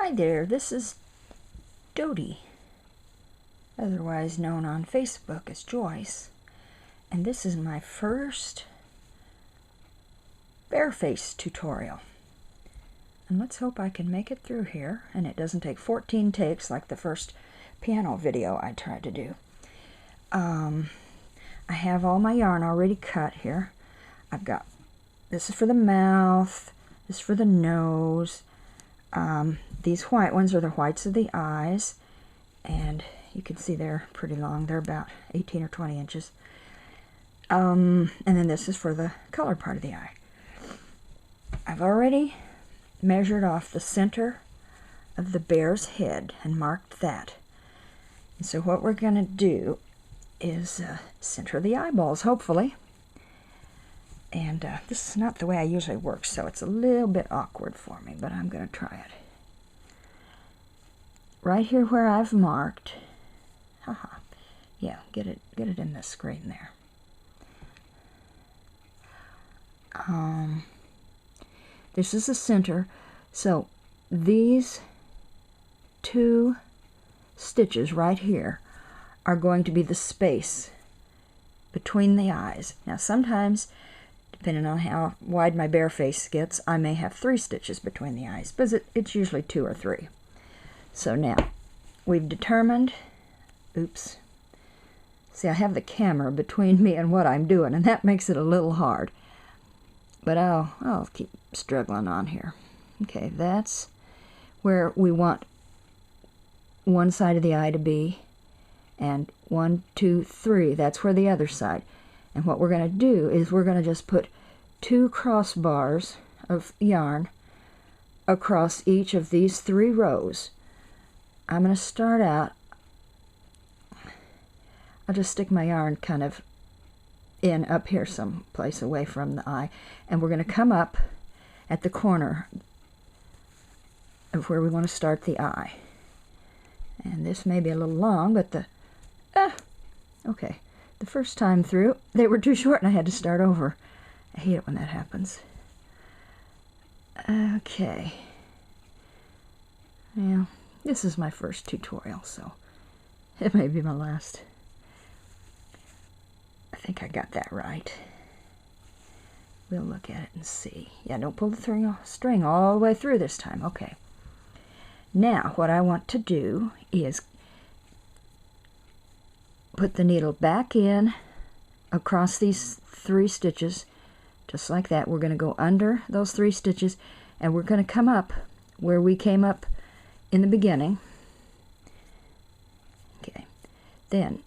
Hi there, this is Dodie, otherwise known on Facebook as Joyce, and this is my first bareface tutorial. And let's hope I can make it through here, and it doesn't take 14 takes like the first piano video I tried to do. I have all my yarn already cut here. I've got, this is for the mouth, this is for the nose. These white ones are the whites of the eyes, and you can see they're pretty long. They're about 18 or 20 inches. And then this is for the colored part of the eye. I've already measured off the center of the bear's head and marked that. And so what we're going to do is center the eyeballs, hopefully. And this is not the way I usually work, so it's a little bit awkward for me, but I'm going to try it. Right here where I've marked, yeah, get it in the screen there. This is the center, so these two stitches right here are going to be the space between the eyes. Now sometimes, depending on how wide my bare face gets, I may have 3 stitches between the eyes, but it's usually 2 or 3. So now, we've determined, oops, see I have the camera between me and what I'm doing, and that makes it a little hard. But I'll keep struggling on here. Okay, that's where we want one side of the eye to be, and 1, 2, 3, that's where the other side. And what we're going to do is we're going to just put 2 crossbars of yarn across each of these 3 rows. I'm going to start out, I'll just stick my yarn kind of in up here someplace away from the eye, and we're going to come up at the corner of where we want to start the eye. And this may be a little long, but okay. The first time through, they were too short and I had to start over. I hate it when that happens. Okay. Now, this is my first tutorial, so it may be my last. I think I got that right. We'll look at it and see. Yeah, don't pull the string all the way through this time. Okay. Now, what I want to do is put the needle back in across these 3 stitches, just like that. We're going to go under those 3 stitches, and we're going to come up where we came up in the beginning. Okay. Then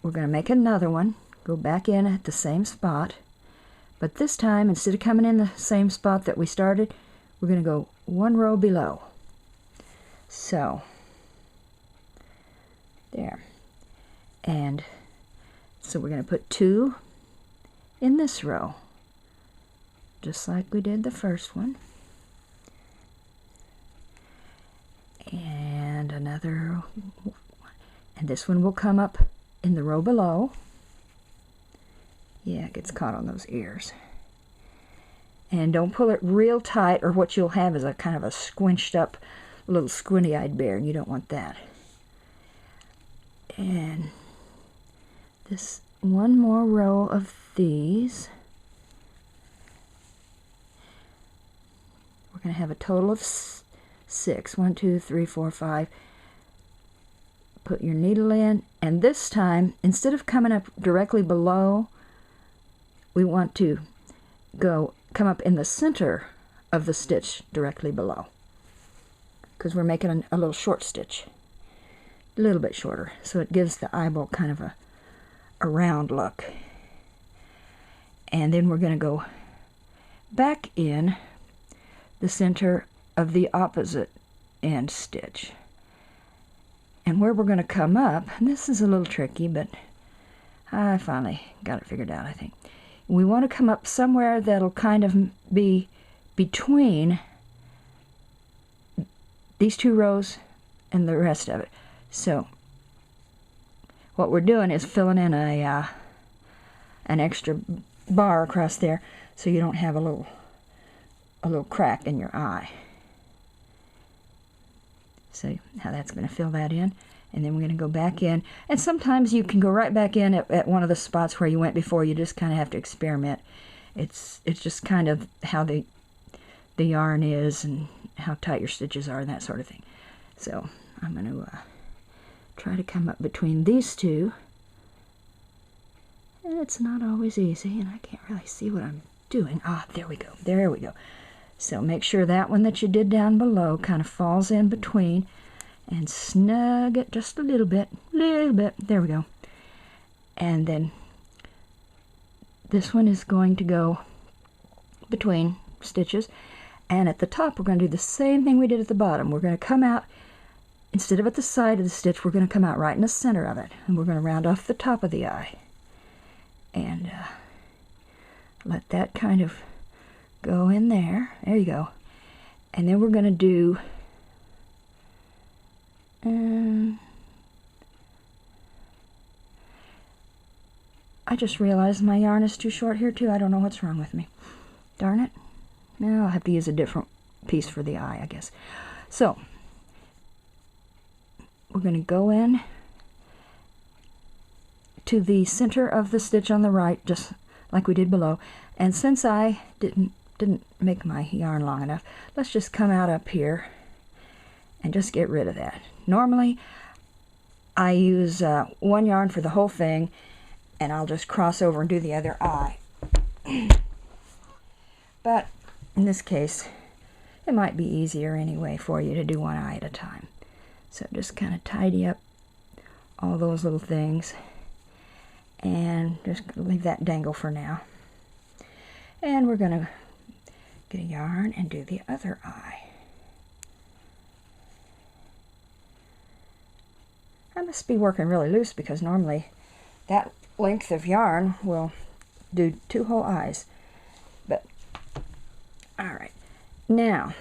we're going to make another one, go back in at the same spot, but this time, instead of coming in the same spot that we started, we're going to go 1 row below. So, there. And so we're going to put 2 in this row, just like we did the first one. And another, and this one will come up in the row below. Yeah, it gets caught on those ears. And don't pull it real tight, or what you'll have is a kind of a squinched up little squinty-eyed bear, and you don't want that. And this one more row of these. We're going to have a total of 6. 1, 2, 3, 4, 5. Put your needle in, and this time, instead of coming up directly below, we want to come up in the center of the stitch directly below, because we're making a little short stitch, a little bit shorter, so it gives the eyeball kind of a round look. And then we're going to go back in the center of the opposite end stitch. And where we're going to come up, and this is a little tricky, but I finally got it figured out, I think. We want to come up somewhere that'll kind of be between these 2 rows and the rest of it. So what we're doing is filling in an extra bar across there, so you don't have a little crack in your eye. See how that's going to fill that in? And then we're going to go back in. And sometimes you can go right back in at one of the spots where you went before. You just kind of have to experiment. It's just kind of how the yarn is and how tight your stitches are and that sort of thing. So I'm going to try to come up between these two. And it's not always easy, and I can't really see what I'm doing. Ah, there we go. There we go. So make sure that one that you did down below kind of falls in between, and snug it just a little bit. There we go. And then this one is going to go between stitches. And at the top, we're going to do the same thing we did at the bottom. We're going to come out, instead of at the side of the stitch, we're going to come out right in the center of it. And we're going to round off the top of the eye. And let that kind of go in there. There you go. And then we're going to do I just realized my yarn is too short here too. I don't know what's wrong with me. Darn it. Now I'll have to use a different piece for the eye, I guess. So we're going to go in to the center of the stitch on the right, just like we did below. And since I didn't make my yarn long enough, let's just come out up here and just get rid of that. Normally I use one yarn for the whole thing, and I'll just cross over and do the other eye. But in this case, it might be easier anyway for you to do one eye at a time. So just kind of tidy up all those little things and just leave that dangle for now. And we're going to get a yarn and do the other eye. I must be working really loose because normally that length of yarn will do 2 whole eyes. But all right, now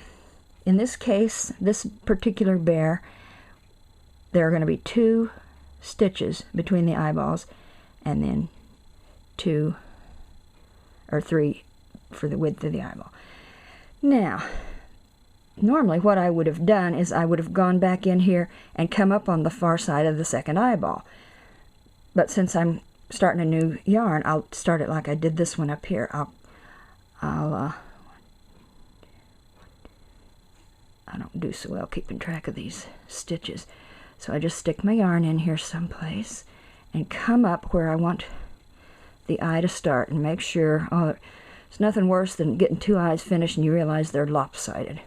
in this case, this particular bear, there are going to be 2 stitches between the eyeballs, and then 2 or 3 for the width of the eyeball. Now, normally what I would have done is I would have gone back in here and come up on the far side of the second eyeball. But since I'm starting a new yarn, I'll start it like I did this one up here. I don't do so well keeping track of these stitches. So I just stick my yarn in here someplace and come up where I want the eye to start and make sure, oh, it's nothing worse than getting 2 eyes finished and you realize they're lopsided.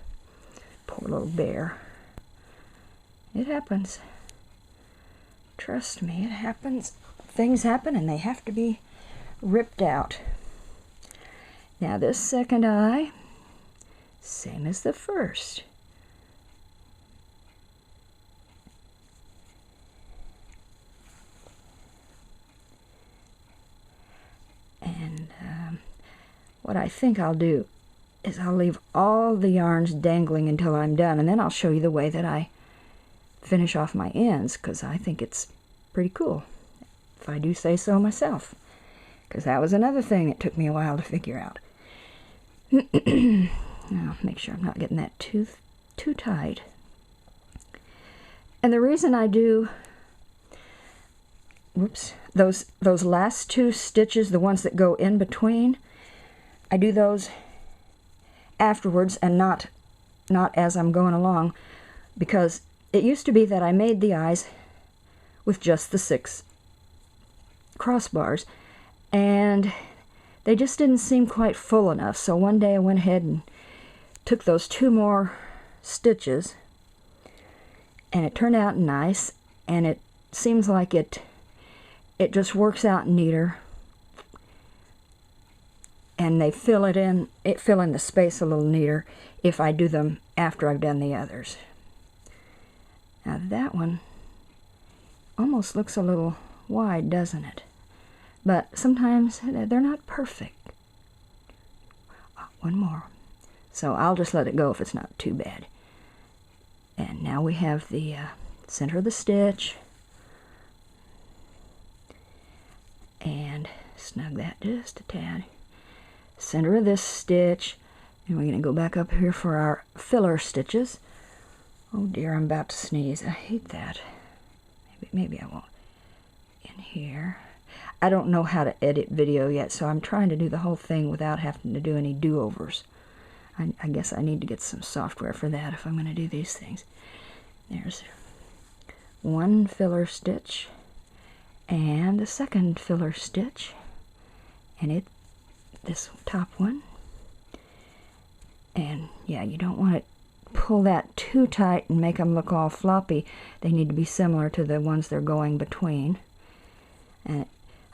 Poor little bear. It happens. Trust me, it happens. Things happen and they have to be ripped out. Now this second eye, same as the first. And what I think I'll do is I'll leave all the yarns dangling until I'm done, and then I'll show you the way that I finish off my ends, because I think it's pretty cool, if I do say so myself, because that was another thing that took me a while to figure out. Now, make sure I'm not getting that too tight. And the reason I do, whoops, those last 2 stitches, the ones that go in between, I do those afterwards and not as I'm going along, because it used to be that I made the eyes with just the 6 crossbars, and they just didn't seem quite full enough. So one day I went ahead and took those 2 more stitches, and it turned out nice, and it seems like it just works out neater, and they fill in the space a little neater if I do them after I've done the others. Now that one almost looks a little wide, doesn't it? But sometimes they're not perfect. Oh, one more. So I'll just let it go if it's not too bad. And now we have the center of the stitch. And snug that just a tad. Center of this stitch. And we're going to go back up here for our filler stitches Oh dear, I'm about to sneeze. I hate that. Maybe I won't. In here. I don't know how to edit video yet, so I'm trying to do the whole thing without having to do any do-overs. I guess I need to get some software for that if I'm going to do these things. There's one filler stitch and the second filler stitch, and this top one. And yeah, you don't want to pull that too tight and make them look all floppy. They need to be similar to the ones they're going between. And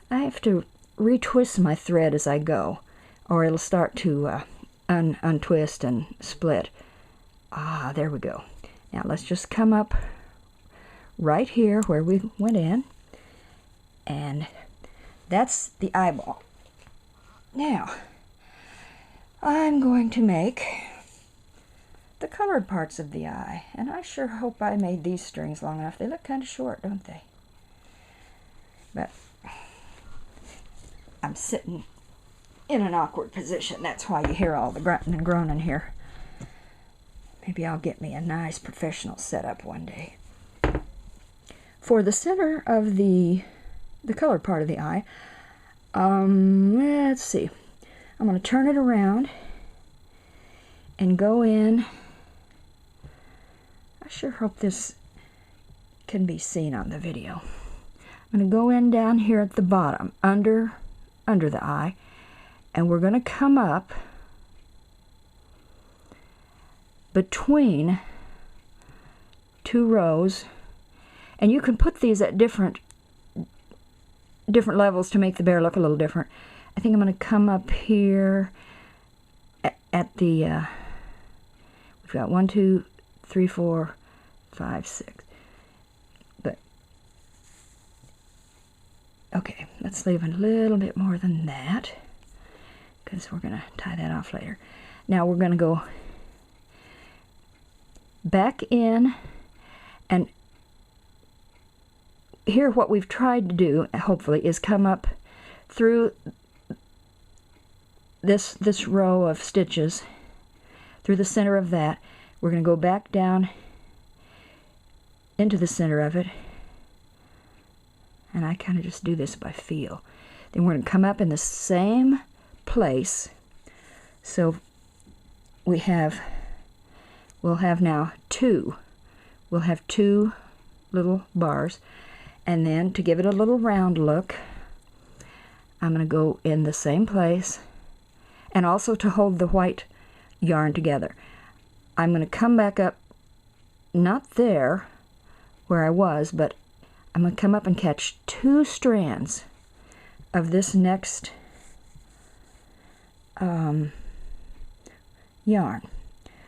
I have to retwist my thread as I go, or it'll start to untwist and split. Ah, there we go. Now let's just come up right here where we went in, and that's the eyeball. Now, I'm going to make the colored parts of the eye, and I sure hope I made these strings long enough. They look kind of short, don't they? But I'm sitting in an awkward position. That's why you hear all the grunting and groaning here. Maybe I'll get me a nice professional setup one day. For the center of the colored part of the eye, let's see. I'm going to turn it around and go in. I sure hope this can be seen on the video. I'm going to go in down here at the bottom, under the eye, and we're going to come up between two rows, and you can put these at different levels to make the bear look a little different. I think I'm going to come up here at the we've got 1, 2, 3, 4, 5, 6. But okay, let's leave a little bit more than that, because we're going to tie that off later. Now we're going to go back in, and here what we've tried to do, hopefully, is come up through this row of stitches, through the center of that. We're going to go back down into the center of it, and I kind of just do this by feel. Then we're going to come up in the same place, so we'll have now two. We'll have two little bars, and then to give it a little round look, I'm going to go in the same place, and also to hold the white yarn together, I'm going to come back up, not there where I was, but I'm going to come up and catch two strands of this next yarn.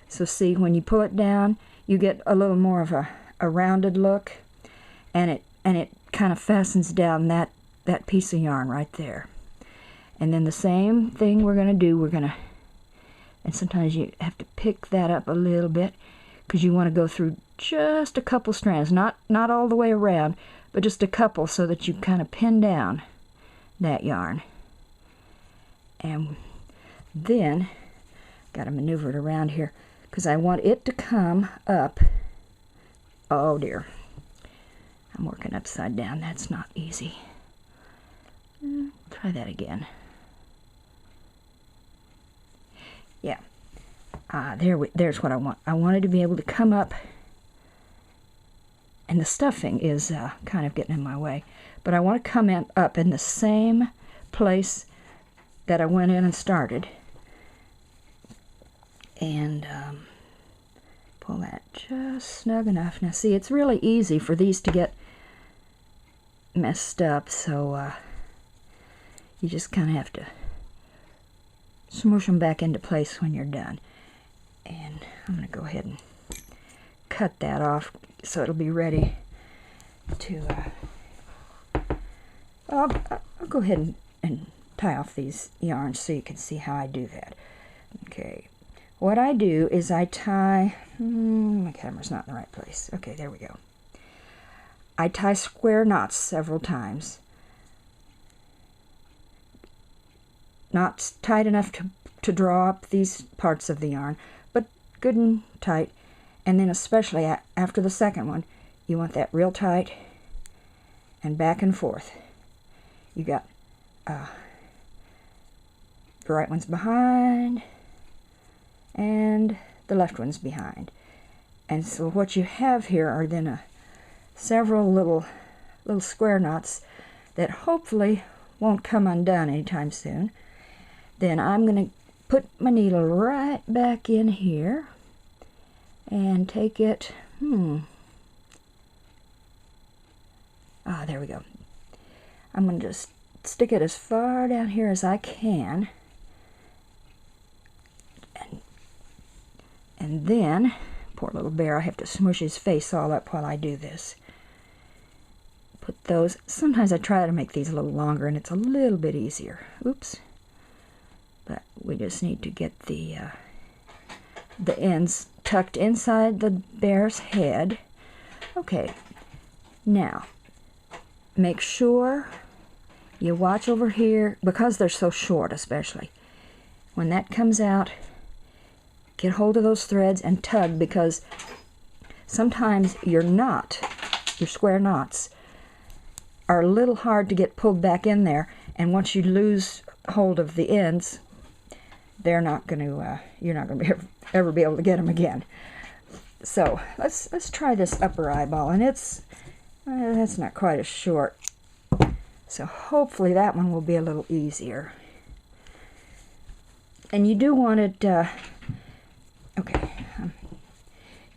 So see, when you pull it down, you get a little more of a rounded look, and it kind of fastens down that piece of yarn right there. And then the same thing we're going to do, and sometimes you have to pick that up a little bit, because you want to go through just a couple strands, not all the way around, but just a couple, so that you kind of pin down that yarn. And then, got to maneuver it around here, because I want it to come up. Oh dear, I'm working upside down. That's not easy. Try that again. Yeah, there's what I want. I wanted to be able to come up, and the stuffing is kind of getting in my way, but I want to come up in the same place that I went in and started, and pull that just snug enough. Now see, it's really easy for these to get messed up, so you just kind of have to smoosh them back into place when you're done. And I'm going to go ahead and cut that off so it'll be ready to I'll go ahead and tie off these yarns so you can see how I do that. Okay, what I do is I tie, my camera's not in the right place. Okay, there we go. I tie square knots several times. Not tight enough to draw up these parts of the yarn, but good and tight. And then especially after the second one, you want that real tight and back and forth. You got the right one's behind and the left one's behind. And so what you have here are then several little square knots that hopefully won't come undone anytime soon. Then I'm going to put my needle right back in here and take it, there we go. I'm going to just stick it as far down here as I can. And then, poor little bear, I have to smush his face all up while I do this. Put those, sometimes I try to make these a little longer and it's a little bit easier. Oops. But we just need to get the ends tucked inside the bear's head. Okay, now make sure you watch over here, because they're so short especially. When that comes out, get hold of those threads and tug, because sometimes your square knots, are a little hard to get pulled back in there, and once you lose hold of the ends, you're not going to ever be able to get them again. So let's try this upper eyeball, and that's not quite as short. So hopefully that one will be a little easier. And you do want it,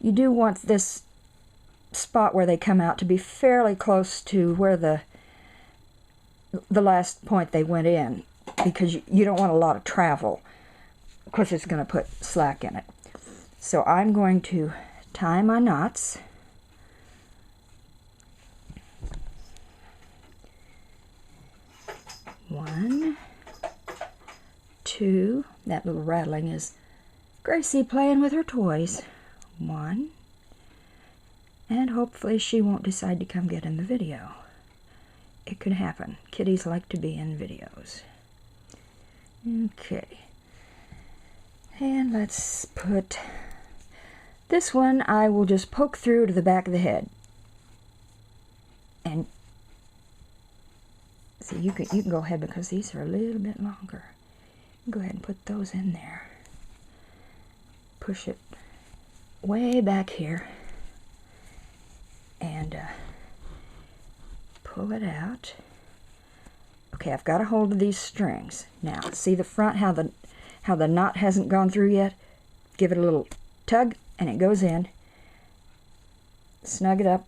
you do want this spot where they come out to be fairly close to where the last point they went in, because you don't want a lot of travel. Of course, it's going to put slack in it. So I'm going to tie my knots. One, two, that little rattling is Gracie playing with her toys. One, and hopefully she won't decide to come get in the video. It could happen. Kitties like to be in videos. Okay. And let's put this one, I will just poke through to the back of the head. And see, you can go ahead, because these are a little bit longer. Go ahead and put those in there. Push it way back here. And pull it out. Okay, I've got a hold of these strings. Now, see the front, how the knot hasn't gone through yet? Give it a little tug, and it goes in. Snug it up.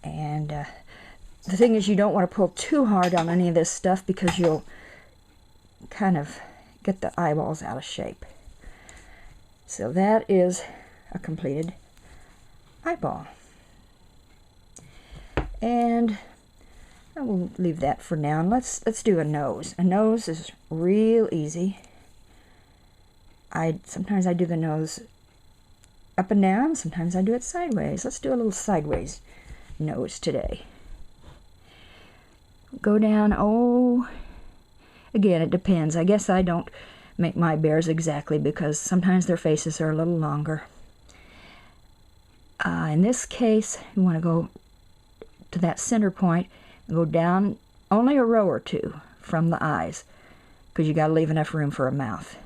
And the thing is, you don't want to pull too hard on any of this stuff, because you'll kind of get the eyeballs out of shape. So that is a completed eyeball. And I will leave that for now, and let's do a nose. A nose is real easy. Sometimes I do the nose up and down, sometimes I do it sideways. Let's do a little sideways nose today. Go down, again, it depends. I guess I don't make my bears exactly, because sometimes their faces are a little longer. In this case, you want to go to that center point and go down only a row or two from the eyes, because you got to leave enough room for a mouth.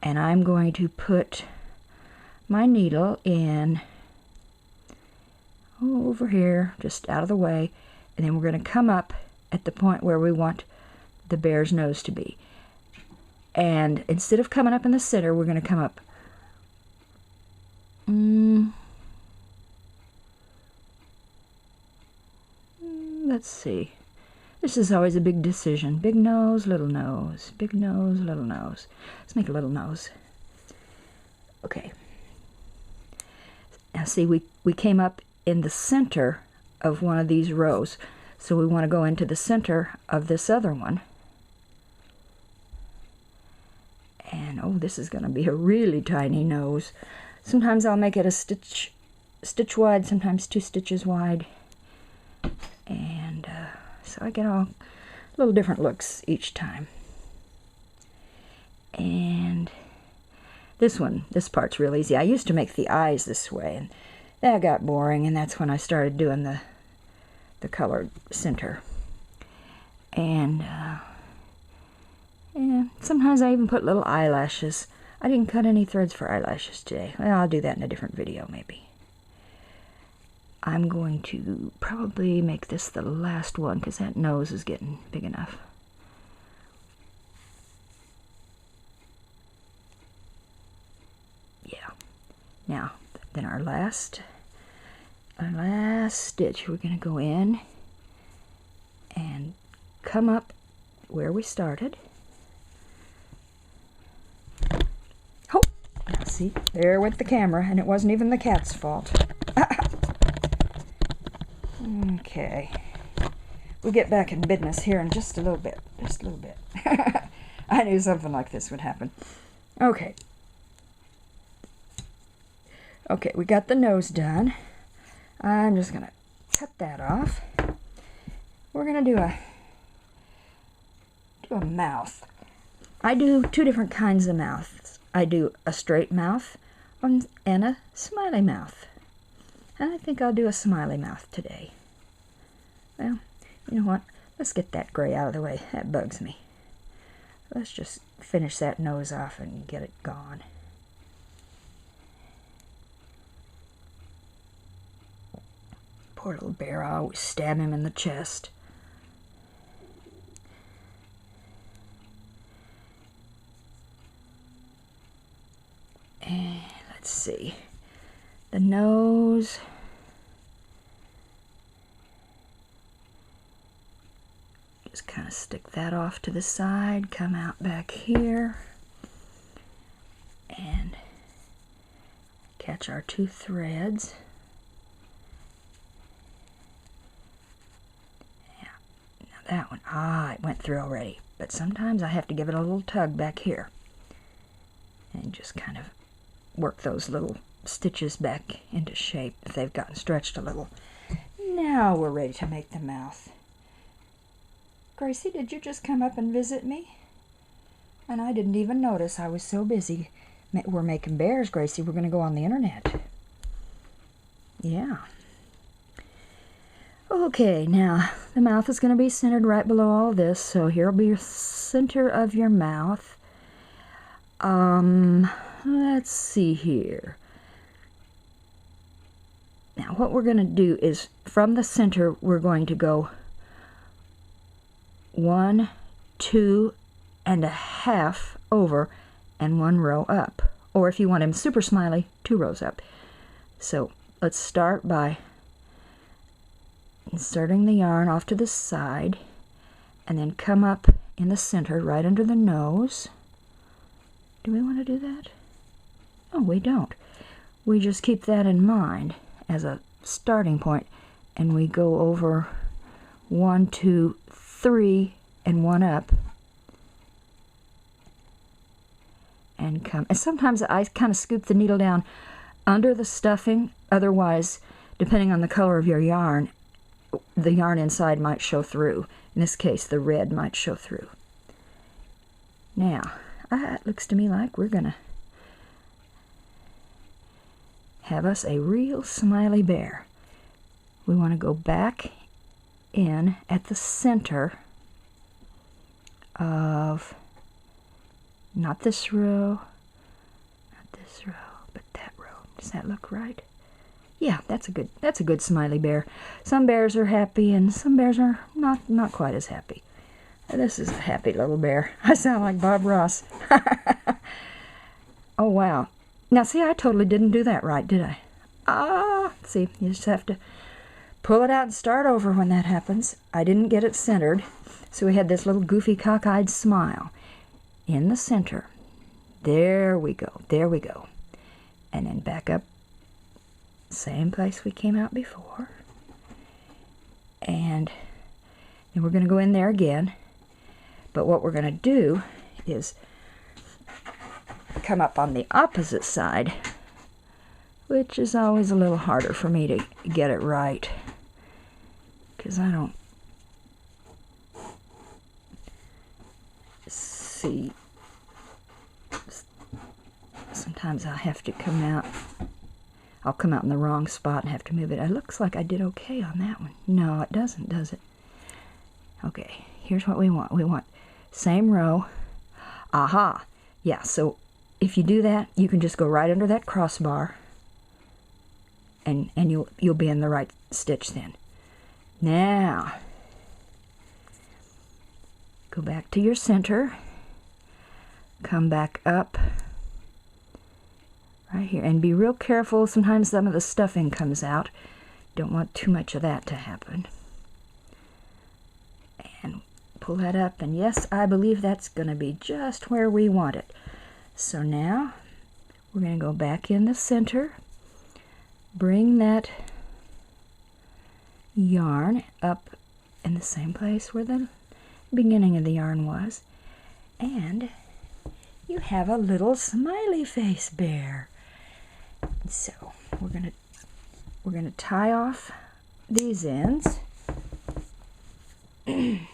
And I'm going to put my needle in over here, just out of the way, and then we're going to come up at the point where we want the bear's nose to be. And instead of coming up in the center, we're going to come up let's see. This is always a big decision. Big nose, little nose. Big nose, little nose. Let's make a little nose. Okay. Now see, we came up in the center of one of these rows. So we want to go into the center of this other one. And this is going to be a really tiny nose. Sometimes I'll make it a stitch wide, sometimes 2 stitches wide. And so I get all little different looks each time. And This part's real easy. I used to make the eyes this way, and that got boring, and that's when I started doing the colored center. And yeah, sometimes I even put little eyelashes. I didn't cut any threads for eyelashes today. Well, I'll do that in a different video, maybe. I'm going to probably make this the last one, because that nose is getting big enough. Yeah. Now, then our last stitch, we're going to go in and come up where we started. Oh, now see, there went the camera, and it wasn't even the cat's fault. Okay, we'll get back in business here in just a little bit, I knew something like this would happen. Okay, we got the nose done. I'm just gonna cut that off. We're gonna do a mouth. I do two different kinds of mouths. I do a straight mouth and a smiley mouth. And I think I'll do a smiley mouth today. Well, you know what? Let's get that gray out of the way. That bugs me. Let's just finish that nose off and get it gone. Poor little bear. I always stab him in the chest. And let's see. The nose. Just kind of stick that off to the side, come out back here, and catch our two threads. Yeah, now that one, it went through already, but sometimes I have to give it a little tug back here and just kind of work those little stitches back into shape if they've gotten stretched a little. Now we're ready to make the mouth. Gracie, did you just come up and visit me? And I didn't even notice. I was so busy. We're making bears, Gracie. We're going to go on the internet. Yeah. Okay, now the mouth is going to be centered right below all this. So here will be your center of your mouth. Let's see here. Now what we're going to do is from the center we're going to go 1, 2.5 over and 1 row up. Or if you want him super smiley, 2 rows up. So let's start by inserting the yarn off to the side and then come up in the center right under the nose. Do we want to do that? Oh, we don't. We just keep that in mind as a starting point, and we go over 1, 2, 3 and 1 up, and come. And sometimes I kind of scoop the needle down under the stuffing. Otherwise, depending on the color of your yarn, the yarn inside might show through. In this case, the red might show through. Now, it looks to me like we're gonna have us a real smiley bear. We want to go back in at the center of not this row, but that row. Does that look right? Yeah, that's a good smiley bear. Some bears are happy and some bears are not quite as happy. This is a happy little bear. I sound like Bob Ross. Oh wow. Now see, I totally didn't do that right, did I? See, you just have to pull it out and start over when that happens. I didn't get it centered, so we had this little goofy cockeyed smile in the center. There we go, and then back up, same place we came out before, and then we're going to go in there again. But what we're going to do is come up on the opposite side, which is always a little harder for me to get it right, because I don't see sometimes I'll have to come out. I'll come out in the wrong spot and have to move it. It looks like I did okay on that one. No, it doesn't, does it? Okay, here's what we want. We want same row. Aha! Yeah, so if you do that, you can just go right under that crossbar, and you'll be in the right stitch then. Now, go back to your center. Come back up right here, and be real careful. Sometimes some of the stuffing comes out. Don't want too much of that to happen. And pull that up, and yes, I believe that's going to be just where we want it. So now we're going to go back in the center, bring that yarn up in the same place where the beginning of the yarn was, and you have a little smiley face bear. So we're gonna tie off these ends. And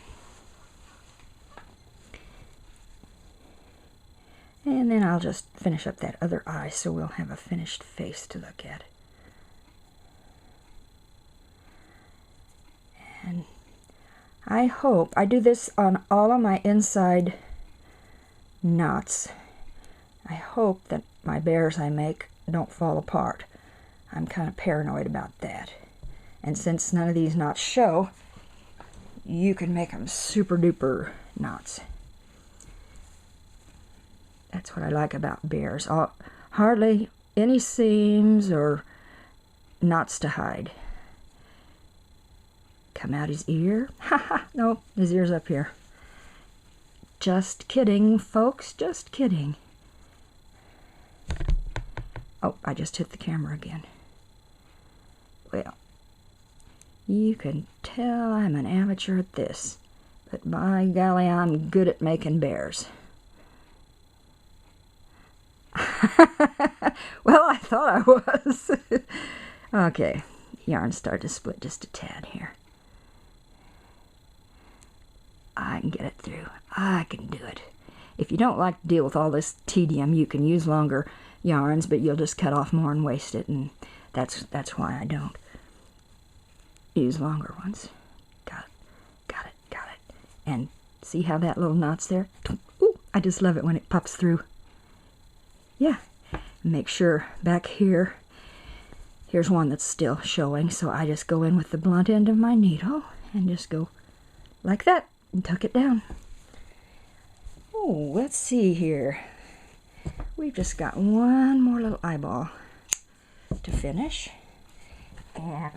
then I'll just finish up that other eye so we'll have a finished face to look at. And I hope, I do this on all of my inside knots. I hope that my bears I make don't fall apart. I'm kind of paranoid about that. And since none of these knots show, you can make them super duper knots. That's what I like about bears. Hardly any seams or knots to hide. Come out his ear. Haha, no, his ear's up here. Just kidding, folks, just kidding. Oh, I just hit the camera again. Well, you can tell I'm an amateur at this, but by golly, I'm good at making bears. Well, I thought I was. Okay, yarn started to split just a tad here. I can get it through. I can do it. If you don't like to deal with all this tedium, you can use longer yarns, but you'll just cut off more and waste it, and that's why I don't use longer ones. Got it. And see how that little knot's there? Ooh, I just love it when it pops through. Yeah. Make sure back here, here's one that's still showing, so I just go in with the blunt end of my needle and just go like that and tuck it down. Oh, let's see here. We've just got one more little eyeball to finish, and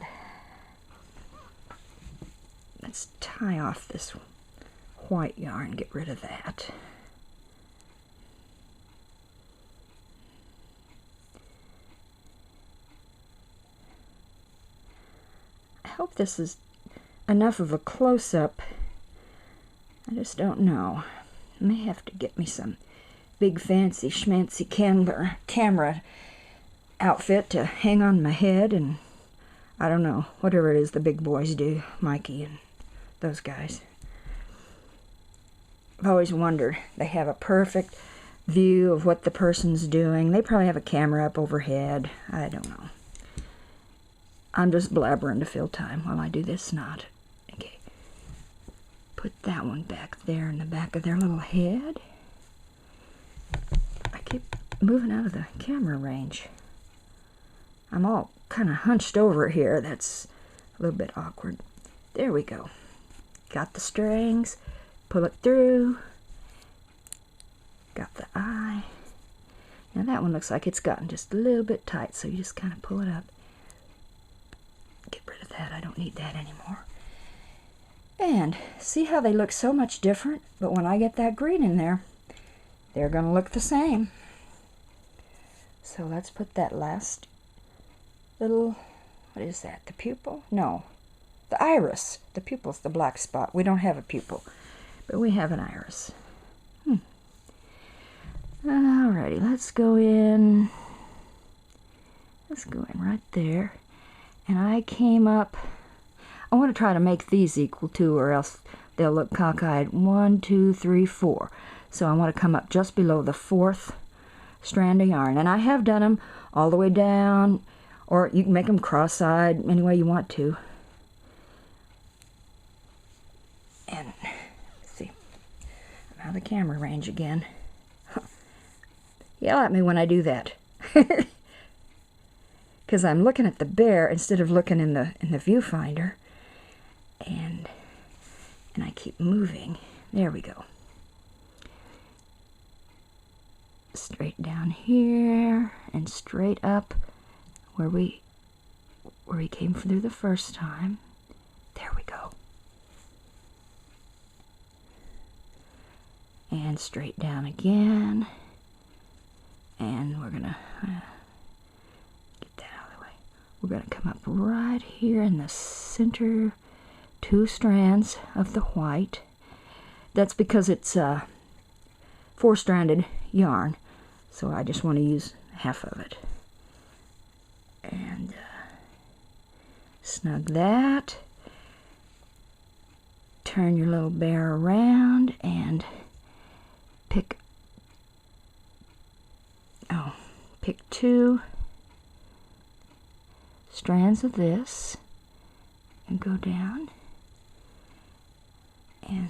let's tie off this white yarn, get rid of that. I hope this is enough of a close-up. I just don't know. I may have to get me some big fancy schmancy camera outfit to hang on my head, and I don't know, whatever it is the big boys do, Mikey and those guys. I've always wondered, they have a perfect view of what the person's doing. They probably have a camera up overhead. I don't know. I'm just blabbering to fill time while I do this knot. Okay. Put that one back there in the back of their little head. I keep moving out of the camera range. I'm all kind of hunched over here. That's a little bit awkward. There we go. Got the strings. Pull it through. Got the eye. Now that one looks like it's gotten just a little bit tight, so you just kind of pull it up. Get rid of that. I don't need that anymore. And see how they look so much different? But when I get that green in there, they're going to look the same. So let's put that last little, what is that? The pupil? No, the iris. The pupil's the black spot. We don't have a pupil, but we have an iris. Alrighty, let's go in. Let's go in right there. And I came up, I want to try to make these equal to, or else they'll look cockeyed. 1, 2, 3, 4. So I want to come up just below the 4th strand of yarn. And I have done them all the way down, or you can make them cross-eyed any way you want to. And let's see, I'm out of the camera range again. Yell at me when I do that. Because I'm looking at the bear instead of looking in the viewfinder. And I keep moving. There we go. Straight down here and straight up where we came through the first time. There we go. And straight down again. And we're gonna get that out of the way. We're gonna come up right here in the center, 2 strands of the white. That's because it's 4-stranded yarn, so I just want to use half of it. And snug that. Turn your little bear around and pick 2 strands of this and go down. And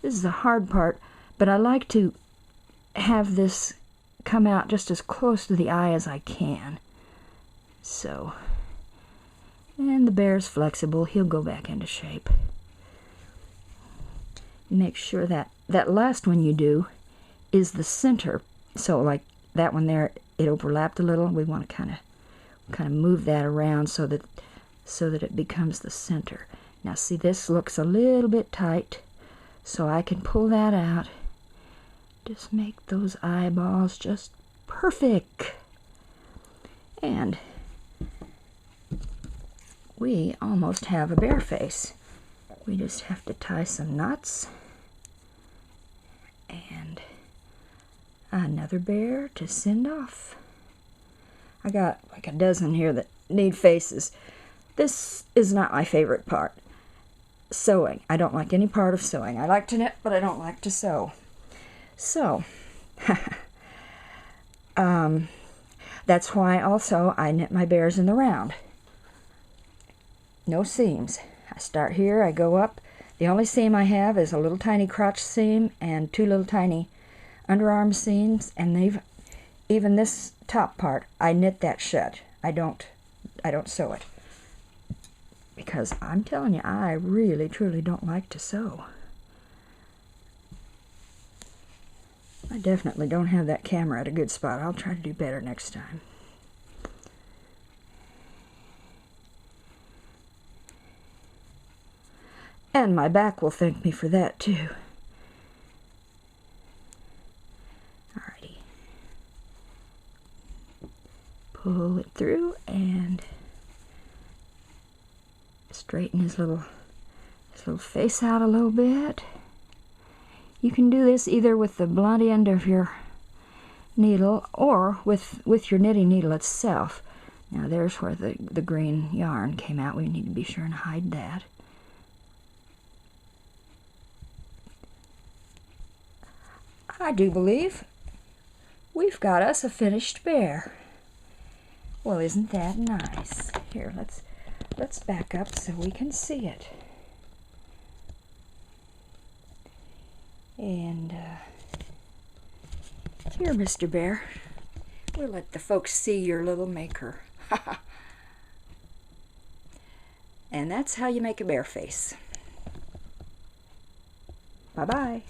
this is the hard part, but I like to have this come out just as close to the eye as I can. So, and the bear's flexible, he'll go back into shape. Make sure that that last one you do is the center. So like that one there, it overlapped a little. We want to kind of move that around so that it becomes the center. Now see, this looks a little bit tight, so I can pull that out. Just make those eyeballs just perfect. And we almost have a bear face. We just have to tie some knots. And another bear to send off. I got like a dozen here that need faces. This is not my favorite part. Sewing. I don't like any part of sewing. I like to knit, but I don't like to sew. So, that's why also I knit my bears in the round. No seams. I start here, I go up. The only seam I have is a little tiny crotch seam and 2 little tiny underarm seams, and even this top part, I knit that shut. I don't sew it. Because I'm telling you, I really, truly don't like to sew. I definitely don't have that camera at a good spot. I'll try to do better next time. And my back will thank me for that too. Alrighty. Pull it through and straighten his little face out a little bit. You can do this either with the blunt end of your needle or with your knitting needle itself. Now there's where the green yarn came out. We need to be sure and hide that. I do believe we've got us a finished bear. Well, isn't that nice? Here, let's back up so we can see it. And here, Mr. Bear, we'll let the folks see your little maker. And that's how you make a bear face. Bye-bye.